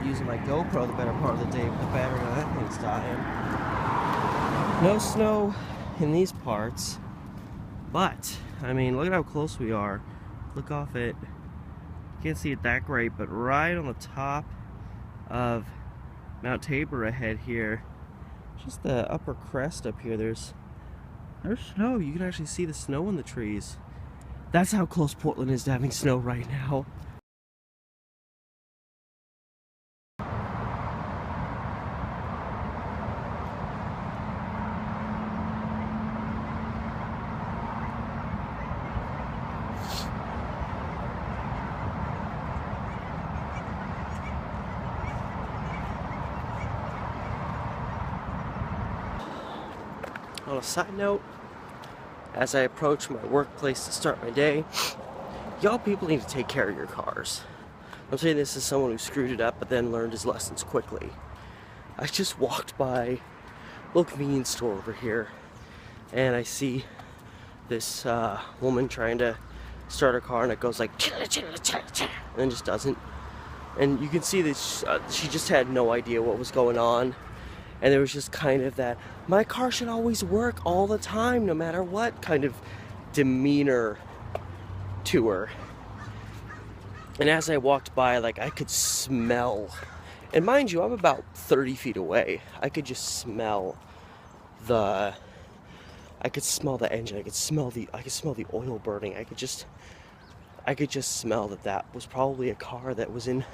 been using my GoPro the better part of the day, but the battery on that thing's dying. No snow in these parts, but I mean, look at how close we are. Look off it. Can't see it that great, but right on the top of Mount Tabor ahead here, just the upper crest up here, there's snow. You can actually see the snow in the trees. That's how close Portland is to having snow right now. On a side note, as I approach my workplace to start my day, y'all people need to take care of your cars. I'm saying this as someone who screwed it up but then learned his lessons quickly. I just walked by a little convenience store over here and I see this woman trying to start her car and it goes like and then just doesn't. And you can see that she just had no idea what was going on. And there was just kind of that, my car should always work all the time, no matter what, kind of demeanor to her. And as I walked by, like, I could smell, and mind you, I'm about 30 feet away. I could just smell the engine. I could smell the oil burning. I could just smell that was probably a car that was in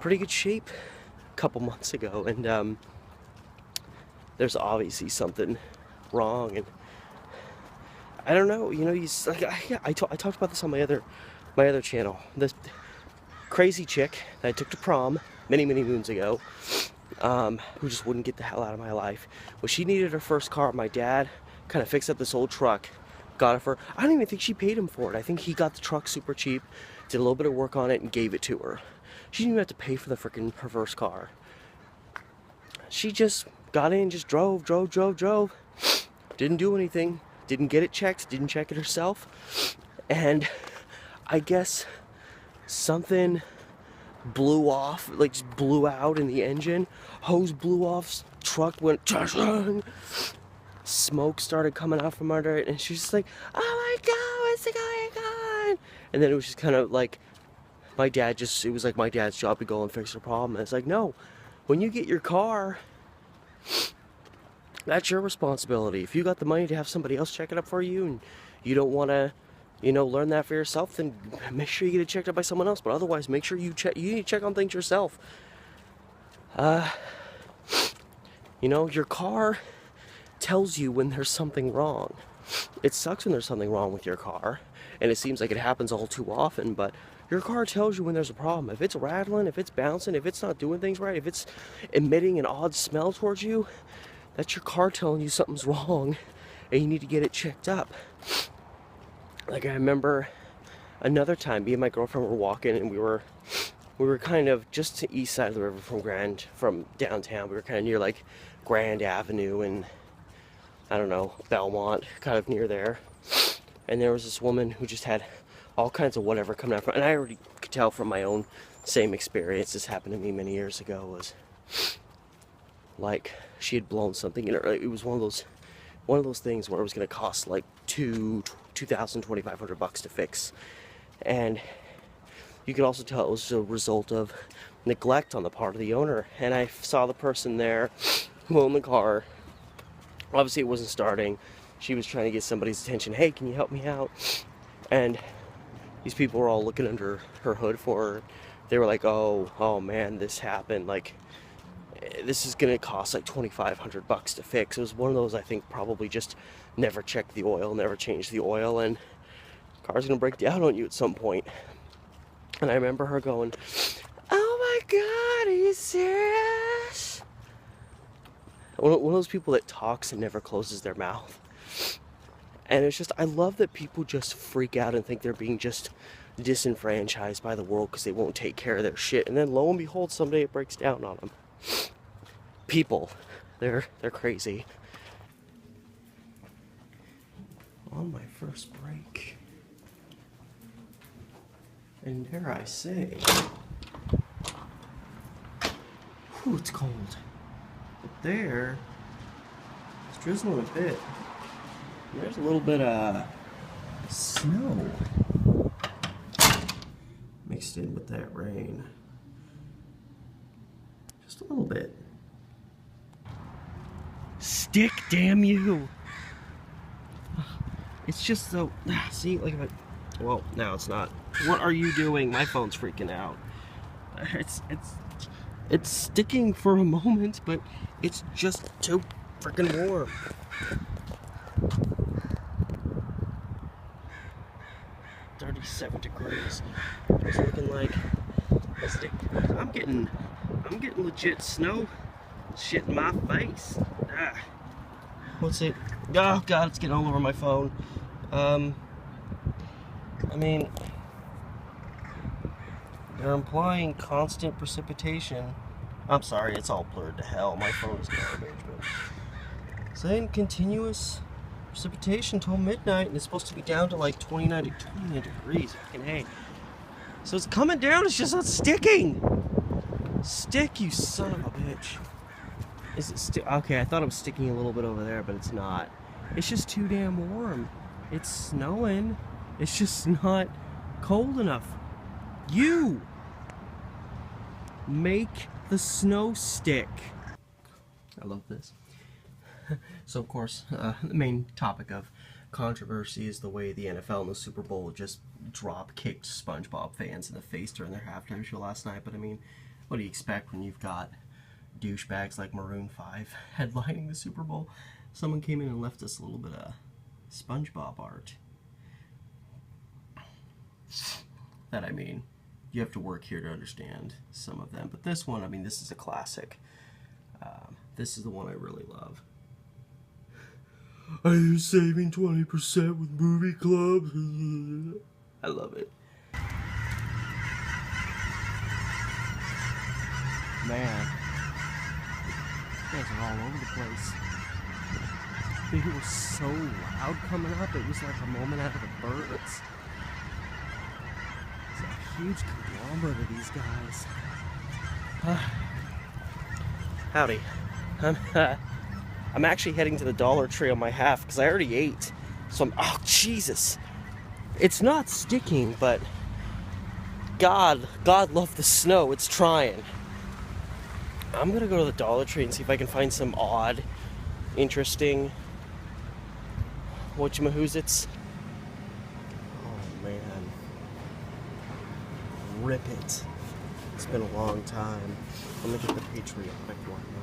pretty good shape a couple months ago. And there's obviously something wrong, and I don't know. You know, I talked about this on my other channel. This crazy chick that I took to prom many moons ago, who just wouldn't get the hell out of my life. Well, she needed her first car. My dad kind of fixed up this old truck, got it for her. I don't even think she paid him for it. I think he got the truck super cheap, did a little bit of work on it, and gave it to her. She didn't even have to pay for the freaking perverse car. She just got in, just drove. Didn't do anything. Didn't get it checked. Didn't check it herself. And I guess something blew off, like just blew out in the engine. Hose blew off. Truck went. Smoke started coming out from under it. And she's just like, oh my God, what's going on? And then it was just kind of like, it was like my dad's job to go and fix the problem. And it's like, no, when you get your car, that's your responsibility. If you got the money to have somebody else check it up for you and you don't want to, learn that for yourself, then make sure you get it checked up by someone else. But otherwise, make sure you need to check on things yourself. Your car tells you when there's something wrong. It sucks when there's something wrong with your car, and it seems like it happens all too often, but your car tells you when there's a problem. If it's rattling, if it's bouncing, if it's not doing things right, if it's emitting an odd smell towards you, that's your car telling you something's wrong and you need to get it checked up. Like, I remember another time, me and my girlfriend were walking and we were kind of just to east side of the river from downtown. We were kind of near like Grand Avenue and I don't know, Belmont, kind of near there. And there was this woman who just had all kinds of whatever coming out from, and I already could tell from my own same experience, this happened to me many years ago, was like she had blown something in her. It was one of those things where it was going to cost like $2,500 to fix, and you could also tell it was a result of neglect on the part of the owner. And I saw the person there who owned the car. Obviously it wasn't starting. She was trying to get somebody's attention. Hey, can you help me out? And these people were all looking under her hood for her. They were like, oh man, this happened. Like, this is gonna cost like $2,500 to fix. It was one of those, I think, probably just never checked the oil, never changed the oil, and the car's gonna break down on you at some point. And I remember her going, oh my God, are you serious? One of those people that talks and never closes their mouth. And it's just, I love that people just freak out and think they're being just disenfranchised by the world because they won't take care of their shit. And then lo and behold, someday it breaks down on them. People, they're crazy. On my first break. And dare I say, Ooh, it's cold. Up there, it's drizzling a bit. There's a little bit of snow mixed in with that rain. Just a little bit. Stick, damn you! It's just so. See, like if I. Well, now it's not. What are you doing? My phone's freaking out. It's sticking for a moment, but it's just too freaking warm. 37 degrees. It's looking like I'm getting legit snow shit in my face. What's it? Oh god, it's getting all over my phone. I mean, they're implying constant precipitation. I'm sorry, it's all blurred to hell. My phone is garbage, but saying continuous precipitation till midnight, and it's supposed to be down to like 29 degrees. Fucking hey. So it's coming down, it's just not sticking. Stick, you son of a bitch. Is it okay, I thought it was sticking a little bit over there, but it's not. It's just too damn warm. It's snowing. It's just not cold enough. You make the snow stick. I love this. So of course, the main topic of controversy is the way the NFL and the Super Bowl just drop-kicked SpongeBob fans in the face during their halftime show last night. But I mean, what do you expect when you've got douchebags like Maroon 5 headlining the Super Bowl? Someone came in and left us a little bit of SpongeBob art. That, I mean, you have to work here to understand some of them. But this one, I mean, this is a classic. This is the one I really love. Are you saving 20% with movie club? I love it. Man, you guys are all over the place. It was so loud coming up, it was like a moment out of the birds. It's a huge conglomerate of these guys. Howdy. I'm actually heading to the Dollar Tree on my half because I already ate. So oh Jesus. It's not sticking, but God love the snow. It's trying. I'm gonna go to the Dollar Tree and see if I can find some odd, interesting whatchamahoozits. Oh man. Rip it. It's been a long time. I'm gonna get the patriotic one now.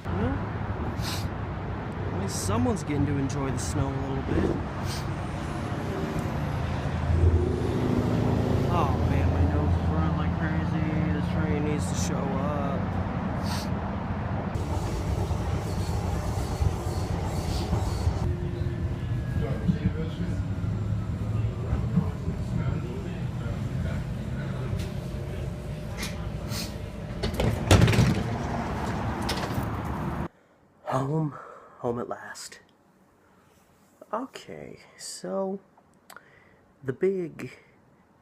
Well, at least someone's getting to enjoy the snow a little bit. Oh man, my nose is running like crazy. This train needs to show up. Home at last. Okay, so the big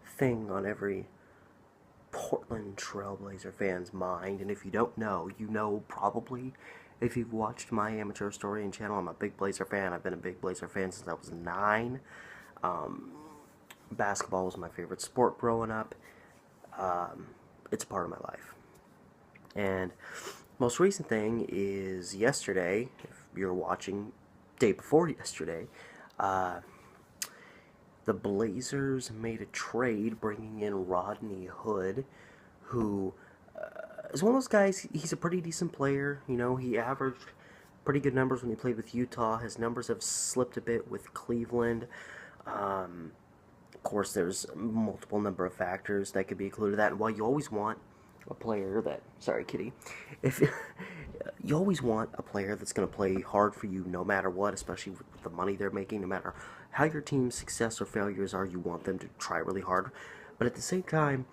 thing on every Portland Trailblazer fan's mind, and if you don't know, you know probably if you've watched my amateur historian channel. I'm a big Blazer fan. I've been a big Blazer fan since I was 9. Basketball was my favorite sport growing up. It's a part of my life. And most recent thing is yesterday, if you're watching day before yesterday, the Blazers made a trade bringing in Rodney Hood, who is one of those guys. He's a pretty decent player. You know, he averaged pretty good numbers when he played with Utah. His numbers have slipped a bit with Cleveland. Of course, there's multiple number of factors that could be included in that. And while you always want a player that, sorry kitty, if you always want a player that's going to play hard for you no matter what, especially with the money they're making, no matter how your team's success or failures are, you want them to try really hard. But at the same time,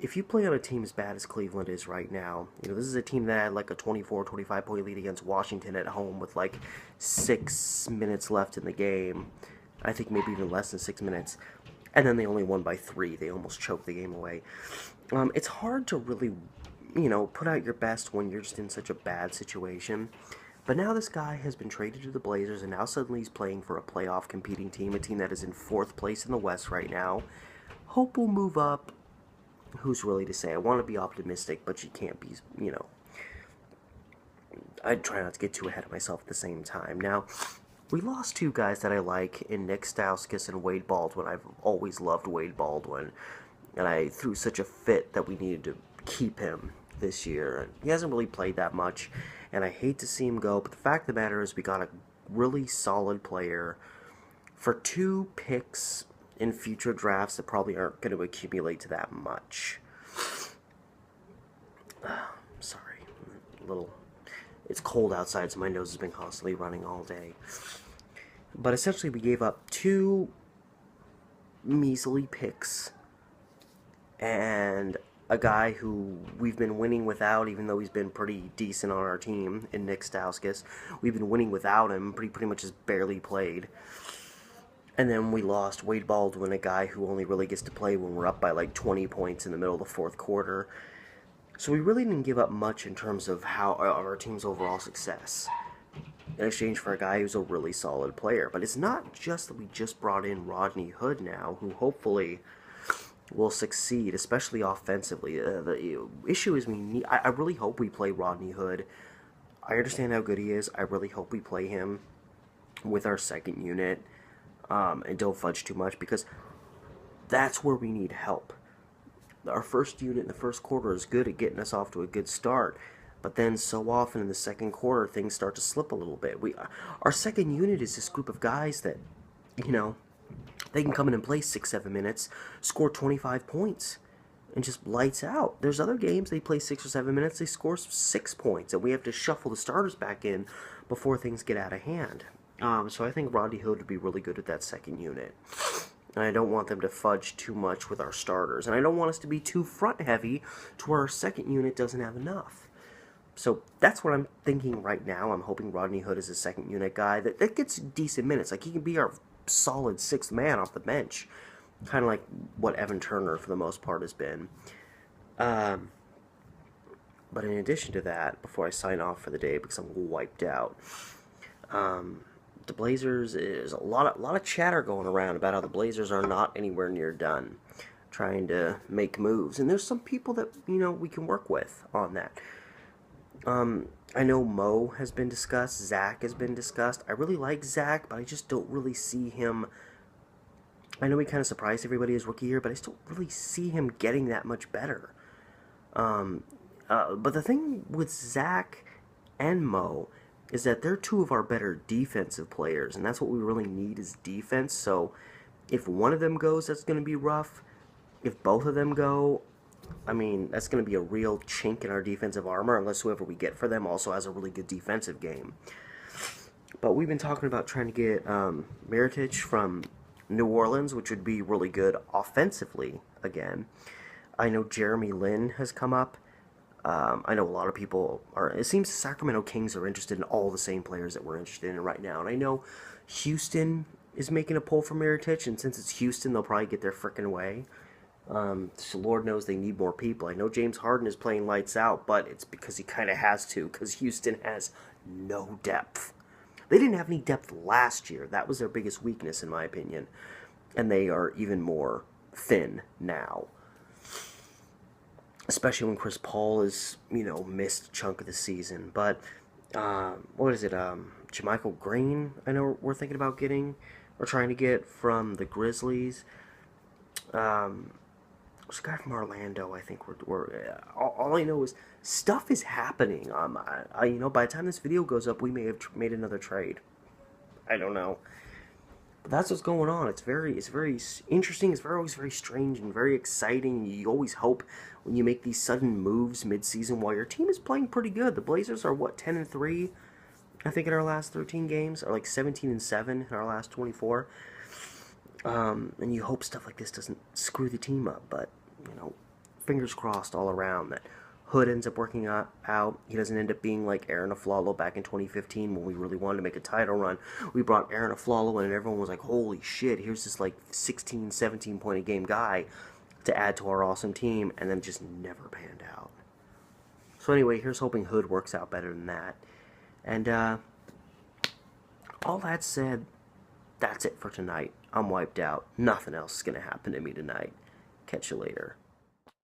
if you play on a team as bad as Cleveland is right now, you know, this is a team that had like a 24-25 point lead against Washington at home with like 6 minutes left in the game. I think maybe even less than 6 minutes. and then they only won by 3. They almost choked the game away. It's hard to really, put out your best when you're just in such a bad situation. But now this guy has been traded to the Blazers, and now suddenly he's playing for a playoff competing team, a team that is in 4th place in the West right now. Hope will move up. Who's really to say? I want to be optimistic, but you can't be, I try not to get too ahead of myself at the same time. Now, we lost 2 guys that I like in Nick Stauskas and Wade Baldwin. I've always loved Wade Baldwin, and I threw such a fit that we needed to keep him this year. He hasn't really played that much, and I hate to see him go, but the fact of the matter is we got a really solid player for 2 picks in future drafts that probably aren't going to accumulate to that much. Sorry, it's cold outside, so my nose has been constantly running all day. But essentially we gave up 2 measly picks and a guy who we've been winning without, even though he's been pretty decent on our team, in Nick Stauskas. We've been winning without him, pretty much just barely played. And then we lost Wade Baldwin, a guy who only really gets to play when we're up by like 20 points in the middle of the 4th quarter. So we really didn't give up much in terms of our team's overall success, in exchange for a guy who's a really solid player. But it's not just that we just brought in Rodney Hood now, who hopefully will succeed, especially offensively. The issue is I really hope we play Rodney Hood. I understand how good he is. I really hope we play him with our second unit, and don't fudge too much, because that's where we need help. Our first unit in the first quarter is good at getting us off to a good start, but then so often in the second quarter things start to slip a little bit. Our second unit is this group of guys that, they can come in and play 6-7 minutes, score 25 points, and just lights out. There's other games they play 6 or 7 minutes, they score 6 points, and we have to shuffle the starters back in before things get out of hand. So I think Rodney Hood would be really good at that second unit. And I don't want them to fudge too much with our starters. And I don't want us to be too front heavy to where our second unit doesn't have enough. So that's what I'm thinking right now. I'm hoping Rodney Hood is a second unit guy that gets decent minutes. Like, he can be our solid 6th man off the bench. Kind of like what Evan Turner, for the most part, has been. But in addition to that, before I sign off for the day, because I'm wiped out, the Blazers, is a lot of chatter going around about how the Blazers are not anywhere near done trying to make moves. And there's some people that, we can work with on that. I know Mo has been discussed. Zach has been discussed. I really like Zach, but I just don't really see him. I know he kind of surprised everybody his rookie year, but I still really see him getting that much better. But the thing with Zach and Mo is that they're 2 of our better defensive players, and that's what we really need, is defense. So if one of them goes, that's going to be rough. If both of them go, that's going to be a real chink in our defensive armor, unless whoever we get for them also has a really good defensive game. But we've been talking about trying to get Mirotic from New Orleans, which would be really good offensively again. I know Jeremy Lin has come up. I know a lot of people are. It seems the Sacramento Kings are interested in all the same players that we're interested in right now. And I know Houston is making a pull for Mirotic, and since it's Houston, they'll probably get their frickin' way. So Lord knows they need more people. I know James Harden is playing lights out, but it's because he kind of has to, because Houston has no depth. They didn't have any depth last year. That was their biggest weakness, in my opinion. And they are even more thin now. Especially when Chris Paul is, missed a chunk of the season. But, what is it, Jermichael Green, I know we're thinking about getting, or trying to get from the Grizzlies. There's a guy from Orlando, I think all I know is stuff is happening. By the time this video goes up, we may have made another trade. I don't know. But that's what's going on. It's very interesting. It's always very strange and very exciting. You always hope when you make these sudden moves mid-season while your team is playing pretty good. The Blazers are, 10-3, I think, in our last 13 games, or like 17-7 in our last 24. And you hope stuff like this doesn't screw the team up, but, fingers crossed all around that Hood ends up working out. He doesn't end up being like Aaron Aflalo back in 2015 when we really wanted to make a title run. We brought Aaron Aflalo in and everyone was like, holy shit, here's this like 16, 17 point a game guy to add to our awesome team, and then just never panned out. So anyway, here's hoping Hood works out better than that. And all that said, that's it for tonight. I'm wiped out. Nothing else is going to happen to me tonight. Catch you later.